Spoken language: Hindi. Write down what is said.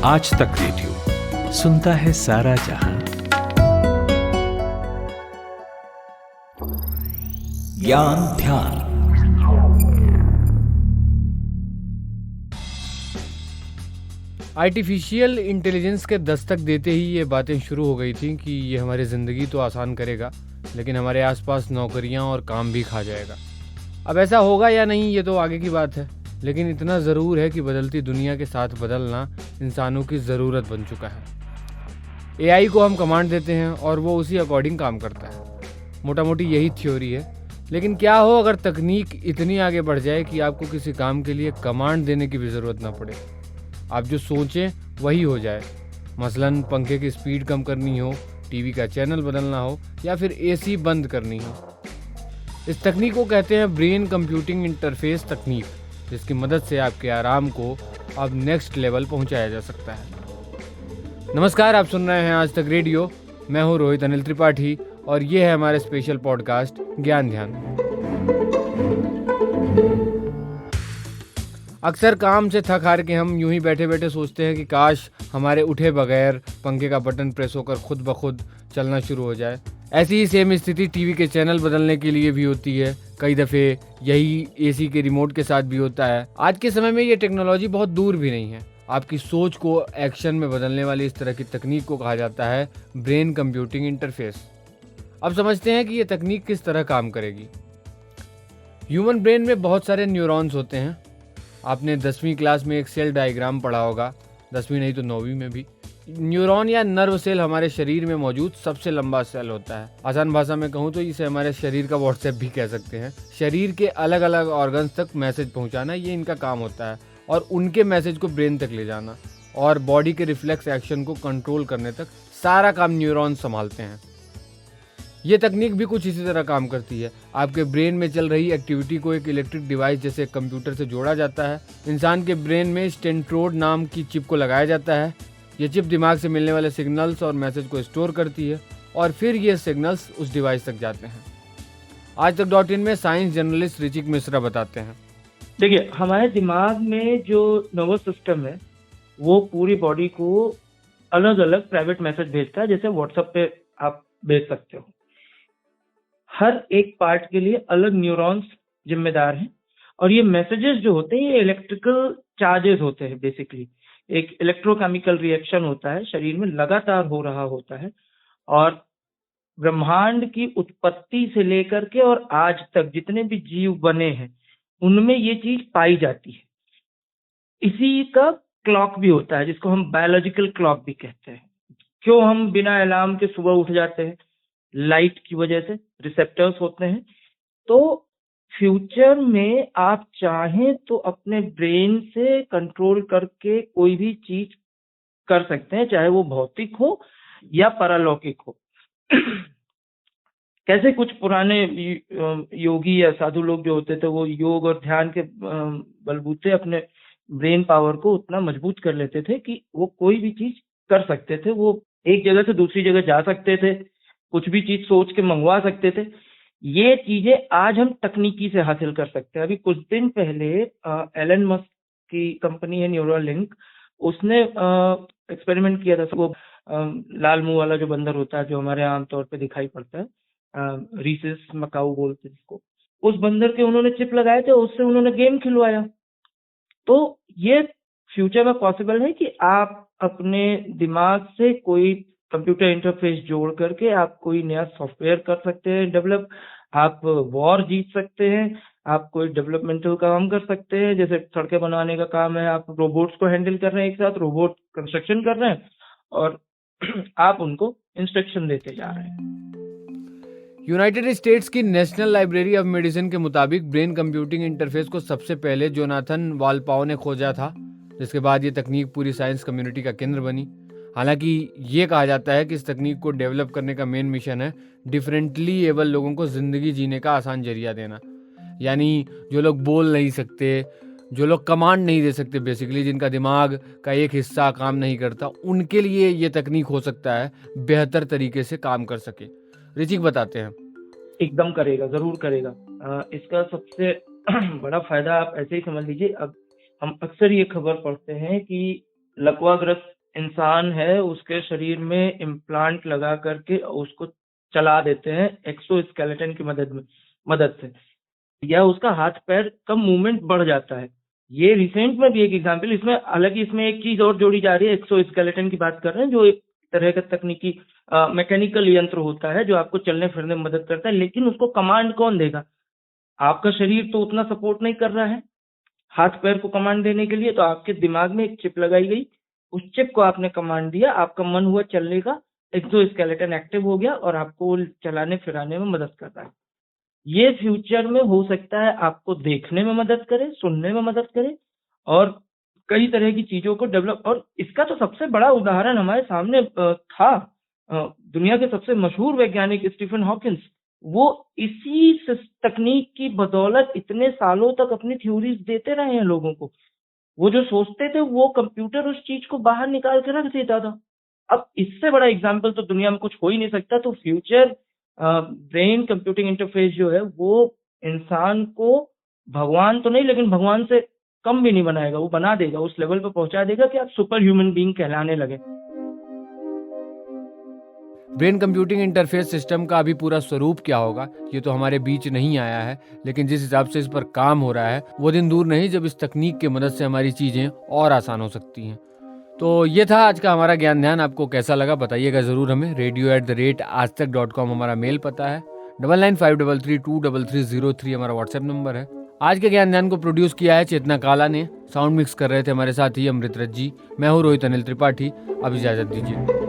आज तक रेडियो सुनता है सारा जहां। ज्ञान ध्यान। आर्टिफिशियल इंटेलिजेंस के दस्तक देते ही ये बातें शुरू हो गई थी कि ये हमारी ज़िंदगी तो आसान करेगा, लेकिन हमारे आसपास नौकरियां और काम भी खा जाएगा। अब ऐसा होगा या नहीं ये तो आगे की बात है, लेकिन इतना ज़रूर है कि बदलती दुनिया के साथ बदलना इंसानों की ज़रूरत बन चुका है। एआई को हम कमांड देते हैं और वो उसी अकॉर्डिंग काम करता है। मोटा मोटी यही थ्योरी है। लेकिन क्या हो अगर तकनीक इतनी आगे बढ़ जाए कि आपको किसी काम के लिए कमांड देने की भी ज़रूरत ना पड़े, आप जो सोचें वही हो जाए। मसलन पंखे की स्पीड कम करनी हो, टीवी का चैनल बदलना हो या फिर एसी बंद करनी हो। इस तकनीक को कहते हैं ब्रेन कंप्यूटिंग इंटरफेस तकनीक, जिसकी मदद से आपके आराम को अब नेक्स्ट लेवल पहुंचाया जा सकता है। नमस्कार, आप सुन रहे हैं आज तक रेडियो। मैं हूं रोहित अनिल त्रिपाठी और ये है हमारे स्पेशल पॉडकास्ट ज्ञान ध्यान। अक्सर काम से थक हार के हम यूं ही बैठे बैठे सोचते हैं कि काश हमारे उठे बगैर पंखे का बटन प्रेस होकर खुद ब खुद चलना शुरू हो जाए। ऐसी ही सेम स्थिति टीवी के चैनल बदलने के लिए भी होती है। कई दफ़े यही एसी के रिमोट के साथ भी होता है। आज के समय में ये टेक्नोलॉजी बहुत दूर भी नहीं है। आपकी सोच को एक्शन में बदलने वाली इस तरह की तकनीक को कहा जाता है ब्रेन कंप्यूटिंग इंटरफेस। अब समझते हैं कि ये तकनीक किस तरह काम करेगी। ह्यूमन ब्रेन में बहुत सारे न्यूरॉन्स होते हैं। आपने 10वीं क्लास में एक सेल डायग्राम पढ़ा होगा, 10वीं नहीं तो 9वीं में भी। न्यूरॉन या नर्व सेल हमारे शरीर में मौजूद सबसे लंबा सेल होता है। आसान भाषा में कहूँ तो इसे हमारे शरीर का व्हाट्सएप भी कह सकते हैं। शरीर के अलग अलग ऑर्गन्स तक मैसेज पहुँचाना ये इनका काम होता है और उनके मैसेज को ब्रेन तक ले जाना और बॉडी के रिफ्लेक्स एक्शन को कंट्रोल करने तक सारा काम न्यूरॉन संभालते हैं। ये तकनीक भी कुछ इसी तरह काम करती है। आपके ब्रेन में चल रही एक्टिविटी को एक इलेक्ट्रिक डिवाइस जैसे कंप्यूटर से जोड़ा जाता है। इंसान के ब्रेन में स्टेंट्रोड नाम की चिप को लगाया जाता है। ये चिप दिमाग से मिलने वाले सिग्नल्स और मैसेज को स्टोर करती है और फिर ये सिग्नल्स उस डिवाइस तक जाते हैं। आज तक .in में साइंस जर्नलिस्ट ऋचिक मिश्रा बताते हैं। देखिए, हमारे दिमाग में जो नर्वस सिस्टम है वो पूरी बॉडी को अलग अलग प्राइवेट मैसेज भेजता है, जैसे व्हाट्सएप पे आप भेज सकते हो। हर एक पार्ट के लिए अलग न्यूरॉन्स जिम्मेदार हैं और ये मैसेजेस जो होते हैं ये इलेक्ट्रिकल चार्जेस होते हैं। बेसिकली एक इलेक्ट्रोकेमिकल रिएक्शन होता है, शरीर में लगातार हो रहा होता है और ब्रह्मांड की उत्पत्ति से लेकर के और आज तक जितने भी जीव बने हैं उनमें ये चीज पाई जाती है। इसी का क्लॉक भी होता है जिसको हम बायोलॉजिकल क्लॉक भी कहते हैं। क्यों हम बिना अलार्म के सुबह उठ जाते हैं? लाइट की वजह से रिसेप्टर्स होते हैं। तो फ्यूचर में आप चाहें तो अपने ब्रेन से कंट्रोल करके कोई भी चीज कर सकते हैं, चाहे वो भौतिक हो या पारलौकिक हो। कैसे कुछ पुराने योगी या साधु लोग जो होते थे वो योग और ध्यान के बलबूते अपने ब्रेन पावर को उतना मजबूत कर लेते थे कि वो कोई भी चीज कर सकते थे। वो एक जगह से दूसरी जगह जा सकते थे, कुछ भी चीज सोच के मंगवा सकते थे। ये चीजें आज हम तकनीकी से हासिल कर सकते हैं। अभी कुछ दिन पहले एलन मस्क की कंपनी है न्यूरालिंक, उसने एक्सपेरिमेंट किया था। वो लाल मुंह वाला जो बंदर होता है जो हमारे आमतौर पे दिखाई पड़ता है, रीसेस मकाऊ बोलते हैं जिसको, उस बंदर के उन्होंने चिप लगाए थे, उससे उन्होंने गेम खिलवाया। तो ये फ्यूचर में पॉसिबल है कि आप अपने दिमाग से कोई कंप्यूटर इंटरफेस जोड़ करके आप कोई नया सॉफ्टवेयर कर सकते हैं डेवलप, आप वॉर जीत सकते हैं, आप कोई डेवलपमेंटल काम कर सकते हैं। जैसे सड़कें बनाने का काम है, आप रोबोट्स को हैंडल कर रहे हैं, एक साथ रोबोट कंस्ट्रक्शन कर रहे हैं और आप उनको इंस्ट्रक्शन देते जा रहे हैं। यूनाइटेड स्टेट्स की नेशनल लाइब्रेरी ऑफ मेडिसिन के मुताबिक ब्रेन कंप्यूटिंग इंटरफेस को सबसे पहले जोनाथन वालपाओ ने खोजा था, जिसके बाद ये तकनीक पूरी साइंस कम्युनिटी का केंद्र बनी। हालांकि ये कहा जाता है कि इस तकनीक को डेवलप करने का मेन मिशन है डिफरेंटली एबल लोगों को ज़िंदगी जीने का आसान जरिया देना। यानी जो लोग बोल नहीं सकते, जो लोग कमांड नहीं दे सकते, बेसिकली जिनका दिमाग का एक हिस्सा काम नहीं करता, उनके लिए ये तकनीक हो सकता है बेहतर तरीके से काम कर सके। ऋचिक बताते हैं। एकदम करेगा, जरूर करेगा। इसका सबसे बड़ा फायदा आप ऐसे ही समझ लीजिए। अब हम अक्सर ये खबर पढ़ते हैं कि लकवाग्रस्त इंसान है उसके शरीर में इम्प्लांट लगा करके उसको चला देते हैं एक्सोस्केलेटन की मदद से, या उसका हाथ पैर का मूवमेंट बढ़ जाता है। ये रिसेंट में भी एक एग्जांपल, इसमें हालांकि इसमें एक चीज और जोड़ी जा रही है, एक्सोस्केलेटन की बात कर रहे हैं, जो एक तरह का तकनीकी मैकेनिकल यंत्र होता है जो आपको चलने फिरने में मदद करता है, लेकिन उसको कमांड कौन देगा? आपका शरीर तो उतना सपोर्ट नहीं कर रहा है हाथ पैर को कमांड देने के लिए, तो आपके दिमाग में एक चिप लगाई गई, उस चिप को आपने कमांड दिया, आपका मन हुआ चलने का, एक्सोस्केलेटन एक्टिव हो गया और आपको चलाने फिराने में मदद कर रहा है। ये फ्यूचर में हो सकता है आपको देखने में मदद करे, सुनने में मदद करे और कई तरह की चीजों को डेवलप। और इसका तो सबसे बड़ा उदाहरण हमारे सामने था, दुनिया के सबसे मशहूर वैज्ञानिक स्टीफन हॉकिंस, वो इसी तकनीक की बदौलत इतने सालों तक अपनी थ्योरीज देते रहे हैं लोगों को। वो जो सोचते थे वो कंप्यूटर उस चीज को बाहर निकाल के रख देता था। अब इससे बड़ा एग्जाम्पल तो दुनिया में कुछ हो ही नहीं सकता। तो फ्यूचर ब्रेन कंप्यूटिंग इंटरफेस जो है वो इंसान को भगवान तो नहीं, लेकिन भगवान से कम भी नहीं बनाएगा, वो बना देगा, उस लेवल पे पहुंचा देगा कि आप सुपर ह्यूमन बीइंग कहलाने लगे। ब्रेन कंप्यूटिंग इंटरफेस सिस्टम का अभी पूरा स्वरूप क्या होगा ये तो हमारे बीच नहीं आया है, लेकिन जिस हिसाब से इस पर काम हो रहा है वो दिन दूर नहीं जब इस तकनीक की मदद से हमारी चीजें और आसान हो सकती हैं। तो ये था आज का हमारा ज्ञान ध्यान। आपको कैसा लगा बताइएगा जरूर हमें। radio@aajtak.com हमारा मेल पता है, 9953323303 हमारा व्हाट्सएप नंबर है। आज के ज्ञान ध्यान को प्रोड्यूस किया है चेतना काला ने, साउंड मिक्स कर रहे थे हमारे साथी अमृत रज्जी। मैं हूँ रोहित अनिल त्रिपाठी। अब इजाजत दीजिए।